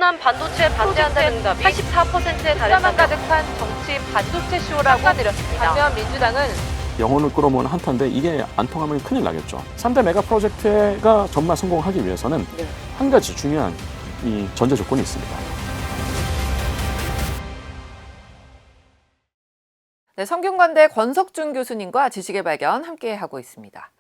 호남 반도체 반대한다는 응답이 84%에 달했다며 가득한 정치 반도체 쇼라고 깎아내렸습니다. 반면 민주당은 영혼을 끌어모으는 한타인데 이게 안 통하면 큰일 나겠죠. 3대 메가 프로젝트가 정말 성공하기 위해서는 한 가지 중요한 이 전제 조건이 있습니다. 네, 성균관대 권석준 교수님과 지식의 발견 함께하고 있습니다.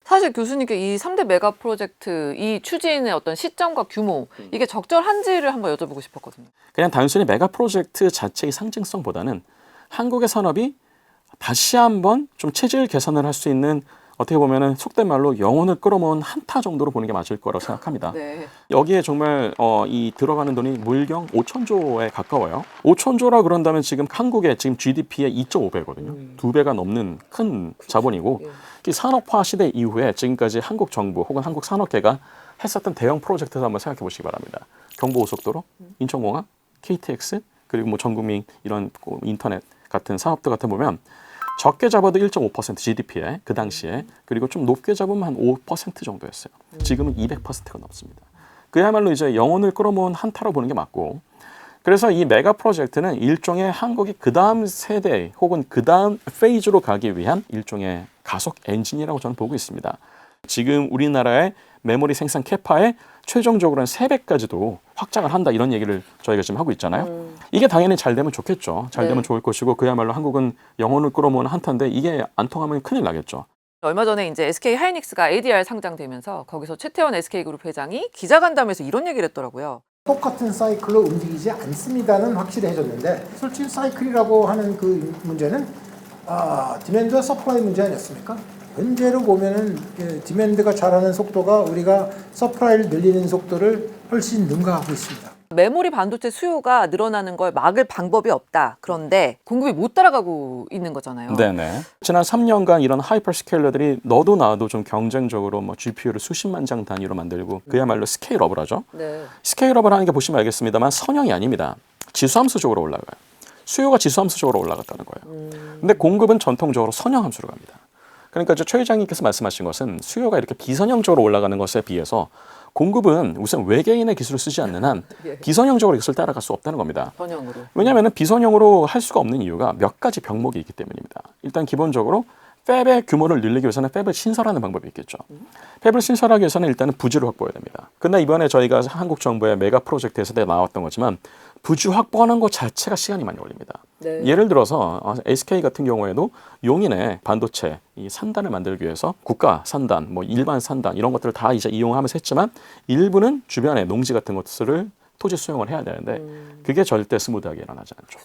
사실 교수님께 이 3대 메가 프로젝트 이 추진의 어떤 시점과 규모 이게 적절한지를 한번 여쭤보고 싶었거든요. 그냥 단순히 메가 프로젝트 자체의 상징성보다는 한국의 산업이 다시 한번 좀 체질 개선을 할 수 있는 어떻게 보면은 속된 말로 영혼을 끌어모은 한타 정도로 보는 게 맞을 거라고 생각합니다. 네. 여기에 정말 이 들어가는 돈이 물경 5천조에 가까워요. 5천조라 그런다면 지금 한국의 지금 GDP의 2.5배거든요. 2배가 넘는 큰 자본이고 이 산업화 시대 이후에 지금까지 한국 정부 혹은 한국 산업계가 했었던 대형 프로젝트도 한번 생각해 보시기 바랍니다. 경부고속도로, 인천공항, KTX 그리고 뭐 전국민 이런 인터넷 같은 사업들 같은 보면 적게 잡아도 1.5% GDP에 그 당시에 그리고 좀 높게 잡으면 한 5% 정도였어요. 지금은 200%가 넘습니다. 그야말로 이제 영혼을 끌어모은 한타로 보는 게 맞고 그래서 이 메가 프로젝트는 일종의 한국이 그 다음 세대 혹은 그 다음 페이즈로 가기 위한 일종의 가속 엔진이라고 저는 보고 있습니다. 지금 우리나라의 메모리 생산 캐파의 최종적으로는 3배까지도 확장을 한다 이런 얘기를 저희가 지금 하고 있잖아요. 이게 당연히 잘 되면 좋겠죠. 잘 되면 좋을 것이고 그야말로 한국은 영혼을 끌어모으는 한타인데 이게 안 통하면 큰일 나겠죠. 얼마 전에 이제 SK 하이닉스가 ADR 상장되면서 거기서 최태원 SK그룹 회장이 기자간담회에서 이런 얘기를 했더라고요. 똑같은 사이클로 움직이지 않습니다는 확실히 해줬는데 솔직히 사이클이라고 하는 그 문제는 디맨드와 서플라이 문제 아니었습니까? 현재로 보면은 디맨드가 자라는 속도가 우리가 서플라이를 늘리는 속도를 훨씬 능가하고 있습니다. 메모리 반도체 수요가 늘어나는 걸 막을 방법이 없다. 그런데 공급이 못 따라가고 있는 거잖아요. 네네. 지난 3년간 이런 하이퍼스케일러들이 너도 나도 좀 경쟁적으로 뭐 GPU를 수십만 장 단위로 만들고 그야말로 스케일업을 하죠. 네. 스케일업을 하는 게 보시면 알겠습니다만 선형이 아닙니다. 지수함수적으로 올라가요. 수요가 지수함수적으로 올라갔다는 거예요. 근데 공급은 전통적으로 선형함수로 갑니다. 그러니까 이제 최 회장님께서 말씀하신 것은 수요가 이렇게 비선형적으로 올라가는 것에 비해서 공급은 우선 외계인의 기술을 쓰지 않는 한 비선형적으로 이것을 따라갈 수 없다는 겁니다. 선형으로. 왜냐하면 비선형으로 할 수가 없는 이유가 몇 가지 병목이 있기 때문입니다. 일단 기본적으로 팹의 규모를 늘리기 위해서는 팹을 신설하는 방법이 있겠죠. 팹을 신설하기 위해서는 일단은 부지를 확보해야 됩니다. 근데 이번에 저희가 한국 정부의 메가 프로젝트에서 나왔던 거지만 부지 확보하는 것 자체가 시간이 많이 걸립니다. 네. 예를 들어서 SK 같은 경우에도 용인의 반도체 이 산단을 만들기 위해서 국가 산단, 뭐 일반 산단 이런 것들을 다 이제 이용하면서 했지만 일부는 주변에 농지 같은 것들을 토지 수용을 해야 되는데 그게 절대 스무드하게 일어나지 않죠.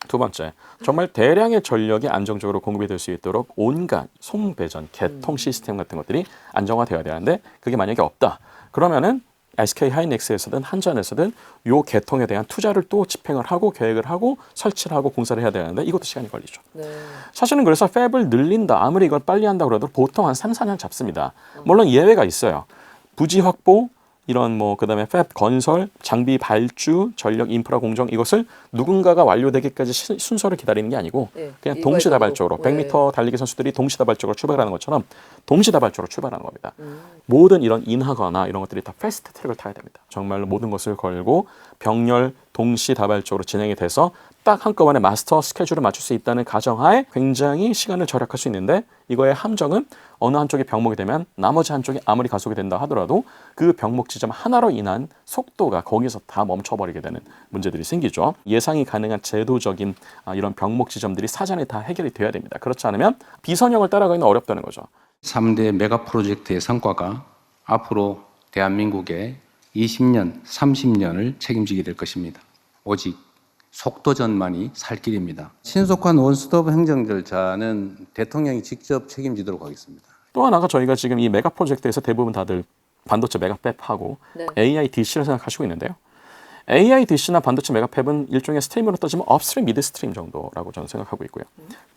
두 번째, 정말 대량의 전력이 안정적으로 공급이 될 수 있도록 온갖 송배전, 개통 시스템 같은 것들이 안정화되어야 되는데 그게 만약에 없다. 그러면은 SK 하이닉스에서든 한전에서든 요 개통에 대한 투자를 또 집행을 하고 계획을 하고 설치를 하고 공사를 해야 되는데 이것도 시간이 걸리죠. 네. 사실은 그래서 팹을 늘린다. 아무리 이걸 빨리 한다 그래도 보통 한 3, 4년 잡습니다. 물론 예외가 있어요. 부지 확보, 이런 뭐 그다음에 팹 건설, 장비 발주, 전력 인프라 공정 이것을 누군가가 완료되기까지 순서를 기다리는 게 아니고 그냥 동시다발적으로 100m 달리기 선수들이 동시다발적으로 출발하는 것처럼 동시다발적으로 출발하는 겁니다. 모든 이런 인하거나 이런 것들이 다 패스트 트랙을 타야 됩니다. 정말로 모든 것을 걸고 병렬 동시다발적으로 진행이 돼서 딱 한꺼번에 마스터 스케줄을 맞출 수 있다는 가정하에 굉장히 시간을 절약할 수 있는데 이거의 함정은 어느 한쪽이 병목이 되면 나머지 한쪽이 아무리 가속이 된다 하더라도 그 병목 지점 하나로 인한 속도가 거기서 다 멈춰버리게 되는 문제들이 생기죠. 예상이 가능한 제도적인 이런 병목 지점들이 사전에 다 해결이 돼야 됩니다. 그렇지 않으면 비선형을 따라가기는 어렵다는 거죠. 3대 메가 프로젝트의 성과가 앞으로 대한민국의 20년, 30년을 책임지게 될 것입니다. 오직 속도전만이 살 길입니다. 신속한 원스톱 행정 절차는 대통령이 직접 책임지도록 하겠습니다. 또 하나가 저희가 지금 이 메가 프로젝트에서 대부분 다들 반도체 메가팹하고 AIDC를 생각하시고 있는데요. AIDC나 반도체 메가팹은 일종의 스트림으로 따지면 업스트림, 미드스트림 정도라고 저는 생각하고 있고요.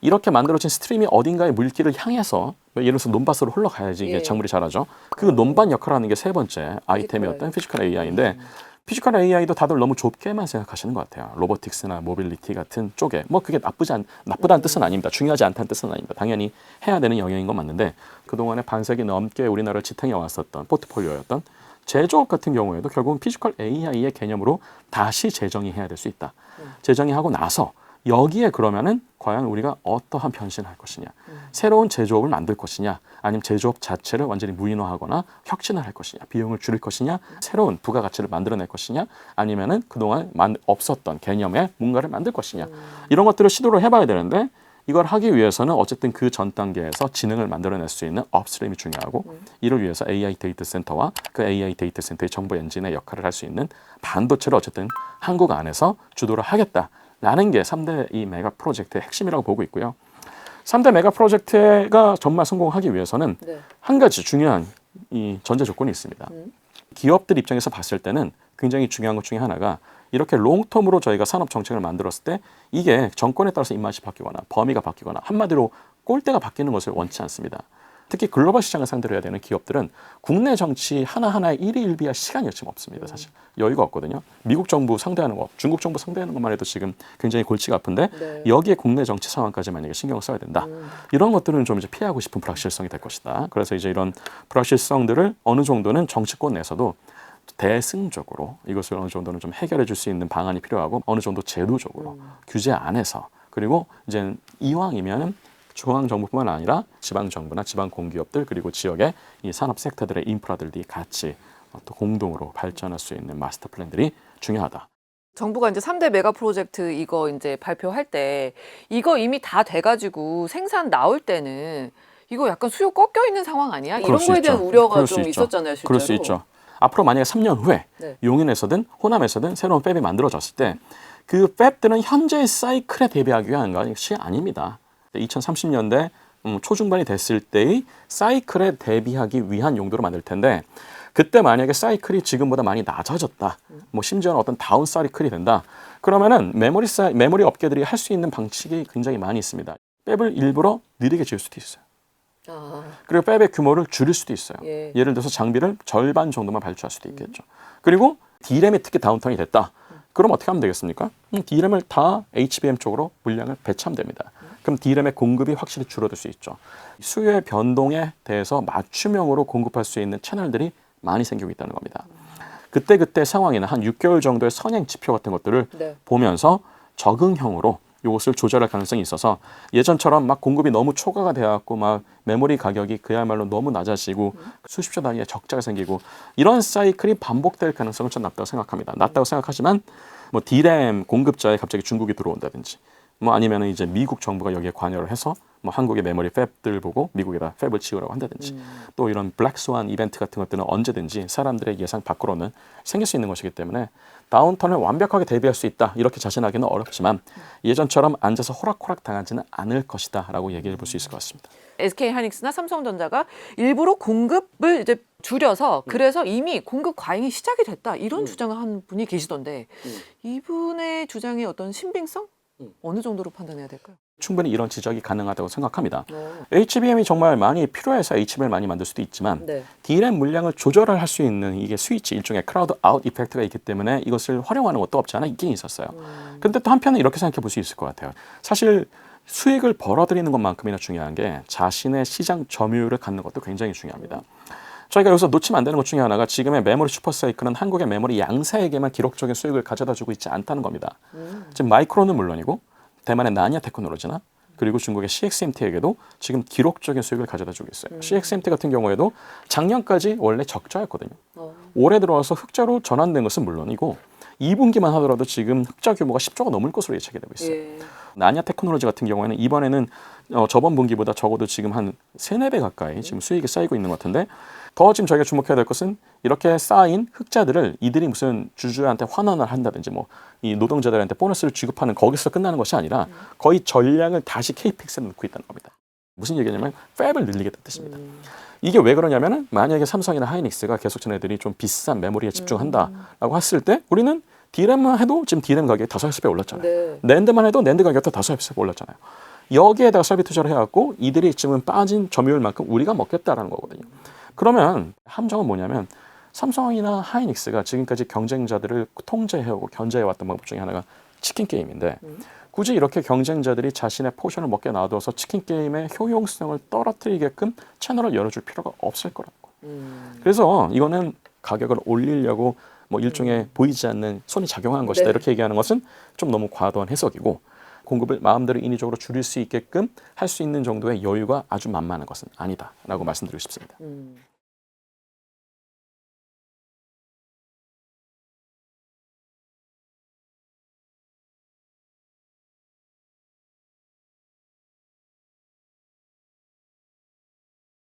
이렇게 만들어진 스트림이 어딘가의 물길을 향해서 예를 들어서 논밭으로 흘러가야지 이게 작물이 자라죠. 그 논밭 역할을 하는 게 세 번째 아이템이었던 피지컬 AI인데 피지컬 AI도 다들 너무 좁게만 생각하시는 것 같아요. 로보틱스나 모빌리티 같은 쪽에 뭐 그게 나쁘다는 뜻은 아닙니다. 중요하지 않다는 뜻은 아닙니다. 당연히 해야 되는 영역인 건 맞는데 그동안에 반세기 넘게 우리나라를 지탱해 왔었던 포트폴리오였던 제조업 같은 경우에도 결국은 피지컬 AI의 개념으로 다시 재정의 해야 될 수 있다. 재정의 하고 나서 여기에 그러면은 과연 우리가 어떠한 변신을 할 것이냐, 새로운 제조업을 만들 것이냐, 아니면 제조업 자체를 완전히 무인화하거나 혁신을 할 것이냐, 비용을 줄일 것이냐, 새로운 부가가치를 만들어낼 것이냐, 아니면은 그동안 없었던 개념의 뭔가를 만들 것이냐, 이런 것들을 시도를 해봐야 되는데 이걸 하기 위해서는 어쨌든 그 전 단계에서 지능을 만들어낼 수 있는 업스트림이 중요하고 이를 위해서 AI 데이터 센터와 그 AI 데이터 센터의 정보 엔진의 역할을 할 수 있는 반도체를 어쨌든 한국 안에서 주도를 하겠다라는 게 3대 이 메가 프로젝트의 핵심이라고 보고 있고요. 3대 메가 프로젝트가 정말 성공하기 위해서는 네. 한 가지 중요한 이 전제 조건이 있습니다. 기업들 입장에서 봤을 때는 굉장히 중요한 것 중에 하나가 이렇게 롱텀으로 저희가 산업 정책을 만들었을 때 이게 정권에 따라서 입맛이 바뀌거나 범위가 바뀌거나 한마디로 꼴대가 바뀌는 것을 원치 않습니다. 특히 글로벌 시장을 상대로 해야 되는 기업들은 국내 정치 하나하나에 일희일비할 시간이 지금 없습니다. 사실 여유가 없거든요. 미국 정부 상대하는 것, 중국 정부 상대하는 것만 해도 지금 굉장히 골치가 아픈데 네. 여기에 국내 정치 상황까지 만약에 신경을 써야 된다. 이런 것들은 좀 이제 피하고 싶은 불확실성이 될 것이다. 그래서 이제 이런 불확실성들을 어느 정도는 정치권 내에서도 대승적으로 이것을 어느 정도는 좀 해결해 줄 수 있는 방안이 필요하고 어느 정도 제도적으로 규제 안에서 그리고 이제 이왕이면은 중앙정부뿐만 아니라 지방정부나 지방공기업들 그리고 지역의 이 산업 섹터들의 인프라들이 같이 또 공동으로 발전할 수 있는 마스터 플랜들이 중요하다. 정부가 이제 3대 메가 프로젝트 이거 이제 발표할 때 이거 이미 다 돼가지고 생산 나올 때는 이거 약간 수요 꺾여 있는 상황 아니야? 그럴 이런 수 거에 있죠. 대한 우려가 그럴 수 좀 있죠. 있었잖아요, 실제로. 그럴 수 있죠. 앞으로 만약에 3년 후에 네. 용인에서든 호남에서든 새로운 팹이 만들어졌을 때 그 팹들은 현재의 사이클에 대비하기 위한 것이 아닙니다. 2030년대 초중반이 됐을 때의 사이클에 대비하기 위한 용도로 만들 텐데 그때 만약에 사이클이 지금보다 많이 낮아졌다. 뭐 심지어는 어떤 다운 사이클이 된다. 그러면은 메모리 업계들이 할 수 있는 방식이 굉장히 많이 있습니다. 팹을 일부러 느리게 지을 수도 있어요. 아, 그리고 팹의 규모를 줄일 수도 있어요. 예. 예를 들어서 장비를 절반 정도만 발주할 수도 있겠죠. 그리고 D램이 특히 다운턴이 됐다. 그럼 어떻게 하면 되겠습니까? D램을 다 HBM 쪽으로 물량을 배치하면 됩니다. 그럼 D램의 공급이 확실히 줄어들 수 있죠. 수요의 변동에 대해서 맞춤형으로 공급할 수 있는 채널들이 많이 생기고 있다는 겁니다. 그때 상황이나 한 6개월 정도의 선행 지표 같은 것들을 네. 보면서 적응형으로 이것을 조절할 가능성이 있어서 예전처럼 막 공급이 너무 초과가 되어갖고 막 메모리 가격이 그야말로 너무 낮아지고 수십조 단위의 적자가 생기고 이런 사이클이 반복될 가능성은 좀 낮다고 생각합니다. 낮다고 생각하지만 뭐 D램 공급자에 갑자기 중국이 들어온다든지 뭐 아니면은 이제 미국 정부가 여기에 관여를 해서 뭐 한국의 메모리 팹들 보고 미국에다 팹을 지으라고 한다든지 또 이런 블랙스완 이벤트 같은 것들은 언제든지 사람들의 예상 밖으로는 생길 수 있는 것이기 때문에 다운턴을 완벽하게 대비할 수 있다 이렇게 자신하기는 어렵지만 예전처럼 앉아서 호락호락 당하지는 않을 것이다 라고 얘기해 볼 수 있을 것 같습니다. SK하이닉스나 삼성전자가 일부러 공급을 이제 줄여서 그래서 이미 공급 과잉이 시작이 됐다 이런 주장을 한 분이 계시던데 이분의 주장의 어떤 신빙성? 어느 정도로 판단해야 될까요? 충분히 이런 지적이 가능하다고 생각합니다. HBM이 정말 많이 필요해서 HBM을 많이 만들 수도 있지만 네. D램 물량을 조절을 할 수 있는 이게 스위치 일종의 크라우드 아웃 이펙트가 있기 때문에 이것을 활용하는 것도 없지 않아 있긴 있었어요. 그런데 또 한편은 이렇게 생각해 볼 수 있을 것 같아요. 사실 수익을 벌어들이는 것만큼이나 중요한 게 자신의 시장 점유율을 갖는 것도 굉장히 중요합니다. 저희가 여기서 놓치면 안 되는 것 중에 하나가 지금의 메모리 슈퍼사이클은 한국의 메모리 양사에게만 기록적인 수익을 가져다 주고 있지 않다는 겁니다. 지금 마이크론은 물론이고 대만의 나니아 테크놀로지나 그리고 중국의 CXMT에게도 지금 기록적인 수익을 가져다 주고 있어요. CXMT 같은 경우에도 작년까지 원래 적자였거든요. 올해 들어와서 흑자로 전환된 것은 물론이고 2분기만 하더라도 지금 흑자 규모가 10조가 넘을 것으로 예측이 되고 있어요. 예. 나니아 테크놀로지 같은 경우에는 이번에는 저번 분기보다 적어도 지금 한 3, 4배 가까이 지금 수익이 쌓이고 있는 것 같은데 더 지금 저희가 주목해야 될 것은 이렇게 쌓인 흑자들을 이들이 무슨 주주한테 환원을 한다든지 뭐 이 노동자들한테 보너스를 지급하는 거기서 끝나는 것이 아니라 거의 전량을 다시 KPX에 넣고 있다는 겁니다. 무슨 얘기냐면 팹을 늘리겠다는 뜻입니다. 이게 왜 그러냐면은 만약에 삼성이나 하이닉스가 계속 쟤네들이 좀 비싼 메모리에 집중한다라고 했을 때 우리는 D램만 해도 지금 D램 가격이 5-6배 올랐잖아요. 네. 낸드만 해도 낸드 가격도 5-6배 올랐잖아요. 여기에다가 설비 투자를 해갖고 이들이 지금 빠진 점유율만큼 우리가 먹겠다라는 거거든요. 그러면 함정은 뭐냐면 삼성이나 하이닉스가 지금까지 경쟁자들을 통제해오고 견제해왔던 방법 중에 하나가 치킨 게임인데 굳이 이렇게 경쟁자들이 자신의 포션을 먹게 놔둬서 치킨 게임의 효용성을 떨어뜨리게끔 채널을 열어줄 필요가 없을 거라고. 그래서 이거는 가격을 올리려고 뭐 일종의 보이지 않는 손이 작용한 것이다. 네. 이렇게 얘기하는 것은 좀 너무 과도한 해석이고 공급을 마음대로 인위적으로 줄일 수 있게끔 할 수 있는 정도의 여유가 아주 만만한 것은 아니다라고 말씀드리고 싶습니다.